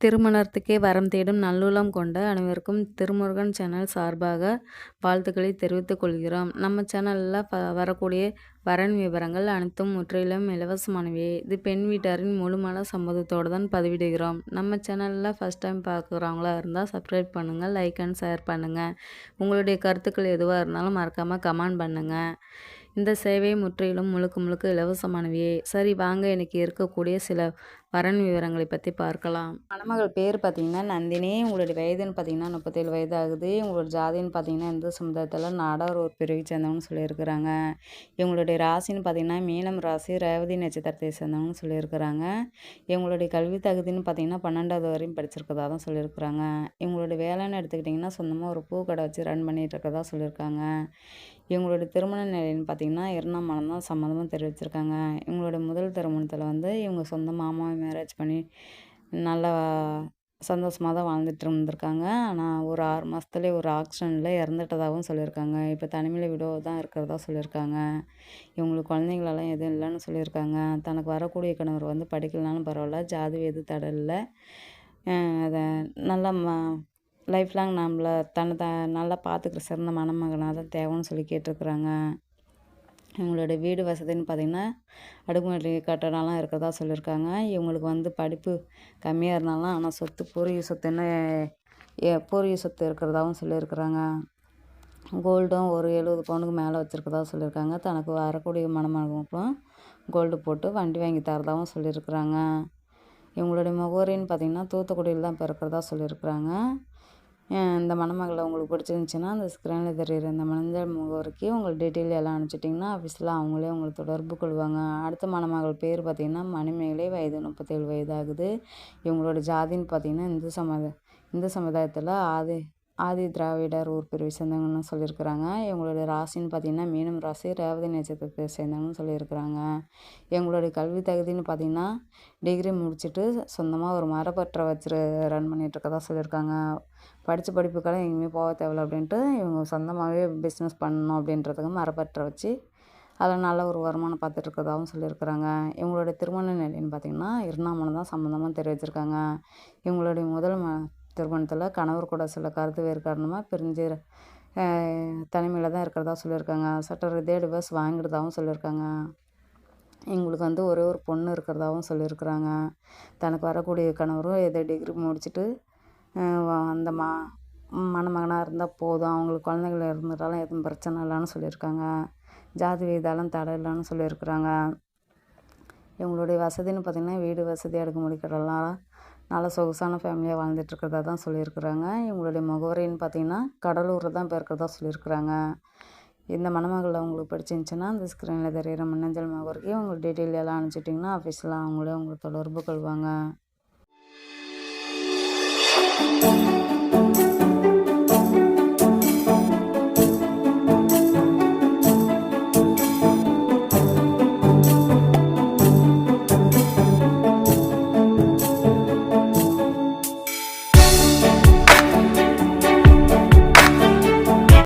திருமணத்துக்கே வரம் தேடும் நல்லுள்ளம் கொண்ட அனைவருக்கும் திருமுருகன் சேனல் சார்பாக வாழ்த்துக்களை தெரிவித்துக் கொள்கிறோம். நம்ம சேனலில் வரக்கூடிய வரன் விவரங்கள் அனைத்தும் முற்றிலும் இலவசமானவை. இது பெண் வீட்டாரின் முழுமான சம்மதத்தோடு தான் பதிவிடுகிறோம். நம்ம சேனலில் ஃபஸ்ட் டைம் பார்க்குறவங்களா இருந்தால் சப்ஸ்கிரைப் பண்ணுங்கள், லைக் அண்ட் ஷேர் பண்ணுங்கள். உங்களுடைய கருத்துக்கள் எதுவாக இருந்தாலும் மறக்காமல் கமெண்ட் பண்ணுங்கள். இந்த சேவை முற்றிலும் முழுக்க இலவசமானவையே. சரி வாங்க, இன்னைக்கு இருக்கக்கூடிய சில வரன் விவரங்களை பற்றி பார்க்கலாம். மணமகள் பேர் பார்த்திங்கன்னா நந்தினி. உங்களுடைய வயதுன்னு பார்த்திங்கன்னா 37 வயது ஆகுது. உங்களோட ஜாதின்னு பார்த்திங்கன்னா இந்து சமுதாயத்தில் நாடார் ஒரு பிரிவை சேர்ந்தவங்கன்னு சொல்லியிருக்கிறாங்க. இவங்களுடைய ராசின்னு பார்த்திங்கன்னா மீனம் ராசி, ரேவதி நட்சத்திரத்தை சேர்ந்தவங்கன்னு சொல்லியிருக்கிறாங்க. இவங்களுடைய கல்வி தகுதின்னு பார்த்திங்கன்னா 12வது வரையும் படிச்சிருக்கதா தான் சொல்லியிருக்கிறாங்க. இவங்களுடைய வேலைன்னு எடுத்துக்கிட்டிங்கன்னா சொந்தமாக ஒரு பூ கடை வச்சு ரன் பண்ணிகிட்டு இருக்கதா சொல்லியிருக்காங்க. இவங்களுடைய திருமண நிலைன்னு பார்த்திங்கன்னா 2ஆம் மனம் தான் சம்மதமும் தெரிவிச்சிருக்காங்க. இவங்களுடைய முதல் திருமணத்தில் இவங்க சொந்த மாமாவை மேரேஜ் பண்ணி நல்லா சந்தோஷமாக தான் வாழ்ந்துட்டு இருந்திருக்காங்க. ஆனால் ஒரு 6 மாதத்துலேயே ஒரு ஆக்சிடெண்ட்டில் இறந்துட்டதாகவும் சொல்லியிருக்காங்க. இப்போ தனிமையில் விடோ தான் இருக்கிறதா சொல்லியிருக்காங்க. இவங்களுக்கு குழந்தைங்களெல்லாம் எதுவும் இல்லைன்னு சொல்லியிருக்காங்க. தனக்கு வரக்கூடிய கணவர் படிக்கலனாலும் பரவாயில்ல, ஜாதி எது தடை இல்லை, அதை நல்லா லைஃப் லாங் நம்மளை நல்லா பார்த்துக்கிற சிறந்த மணமகனாக தான் தேவைன்னு சொல்லி கேட்டிருக்குறாங்க. இவங்களோட வீடு வசதின்னு பார்த்திங்கன்னா அடுக்குமாடி கட்டடம்லாம் இருக்கிறதா சொல்லியிருக்காங்க. இவங்களுக்கு படிப்பு கம்மியாக இருந்தாலும் ஆனால் பூர்வீக சொத்து இருக்கிறதாகவும் சொல்லியிருக்கிறாங்க. கோல்டும் ஒரு 70 பவுனுக்கு மேலே வச்சுருக்கதா சொல்லியிருக்காங்க. தனக்கு வரக்கூடிய மணமகனுக்கும் கோல்டு போட்டு வண்டி வாங்கி தரதாகவும் சொல்லியிருக்கிறாங்க. இவங்களுடைய முகவரின்னு பார்த்திங்கன்னா தூத்துக்குடியில் தான் பிறக்கிறதா சொல்லியிருக்கிறாங்க. இந்த மணமகளை உங்களுக்கு பிடிச்சிருந்துச்சின்னா அந்த ஸ்க்ரீனில் தெரியுற இந்த மஞ்சள் முகவரிக்கு உங்கள் டீட்டெயில் எல்லாம் அனுப்பிச்சிட்டிங்கன்னா ஆஃபீஸில் அவங்களே உங்களை தொடர்பு கொள்வாங்க. அடுத்த மணமகள் பேர் பார்த்திங்கன்னா மணிமேகலை, வயது 37 வயது ஆகுது. இவங்களோட ஜாதின்னு பார்த்திங்கன்னா இந்து சமுதாயத்தில் ஆதி திராவிடர் ஊர் பிரிவை சேர்ந்தவங்கன்னு சொல்லியிருக்கிறாங்க. இவங்களுடைய ராசின்னு பார்த்திங்கன்னா மீனம் ராசி, ரேவதி நட்சத்திரத்தை சேர்ந்தவங்கன்னு சொல்லியிருக்கிறாங்க. எங்களுடைய கல்வி தகுதின்னு பார்த்திங்கன்னா டிகிரி முடிச்சுட்டு சொந்தமாக ஒரு மரப்பற்றை வச்சு ரன் பண்ணிகிட்ருக்கதா சொல்லியிருக்காங்க. படிப்புக்கெல்லாம் எங்கேயுமே போக தேவையில்ல அப்படின்ட்டு இவங்க சொந்தமாகவே பிஸ்னஸ் பண்ணணும் அப்படின்றதுக்கு மரப்பற்றை வச்சு அதில் நல்ல ஒரு வருமானம் பார்த்துட்ருக்கதாகவும் சொல்லியிருக்கிறாங்க. இவங்களுடைய திருமண நிலைன்னு பார்த்திங்கன்னா 2ஆம் மனம் தான் சம்மந்தமாக தெரிவிச்சிருக்காங்க. இவங்களுடைய முதல் திருமணத்தில் கணவர் கூட சில கருத்து வேறு காரணமாக பிரிஞ்சு தனிமையில் தான் இருக்கிறதா சொல்லியிருக்காங்க. சட்ட ரீதியாக டிவர்ஸ் வாங்கிடுதாகவும் சொல்லியிருக்காங்க. எங்களுக்கு ஒரே ஒரு பொண்ணு இருக்கிறதாகவும் சொல்லியிருக்கிறாங்க. தனக்கு வரக்கூடிய கணவரும் ஏதோ டிகிரி முடிச்சுட்டு அந்த மணமகனாக இருந்தால் போதும், அவங்களுக்கு குழந்தைகள் இருந்துட்டாலும் எதுவும் பிரச்சனை இல்லைன்னு சொல்லியிருக்காங்க. ஜாதி வீதாலும் தடை இல்லைன்னு சொல்லியிருக்கிறாங்க. இவங்களுடைய வசதின்னு பார்த்திங்கன்னா வீடு வசதி, அடுக்குமாடி கட்டடம்லாம் நல்ல சொகுசான ஃபேமிலியாக வாழ்ந்துட்டுருக்கிறதா தான் சொல்லியிருக்கிறாங்க. இவங்களுடைய முகவரின்னு பார்த்திங்கன்னா கடலூர் தான் இருக்கிறதா சொல்லியிருக்கிறாங்க. இந்த மணமகளில் உங்களுக்கு பிடிச்சிருந்துச்சின்னா அந்த ஸ்க்ரீனில் தெரிகிற மின்னஞ்சல் முகவரிக்கு உங்கள் டீட்டெயில் எல்லாம் அனுப்பிச்சிட்டிங்கன்னா ஆஃபீஸில் அவங்களே உங்களை தொடர்பு கொள்வாங்க.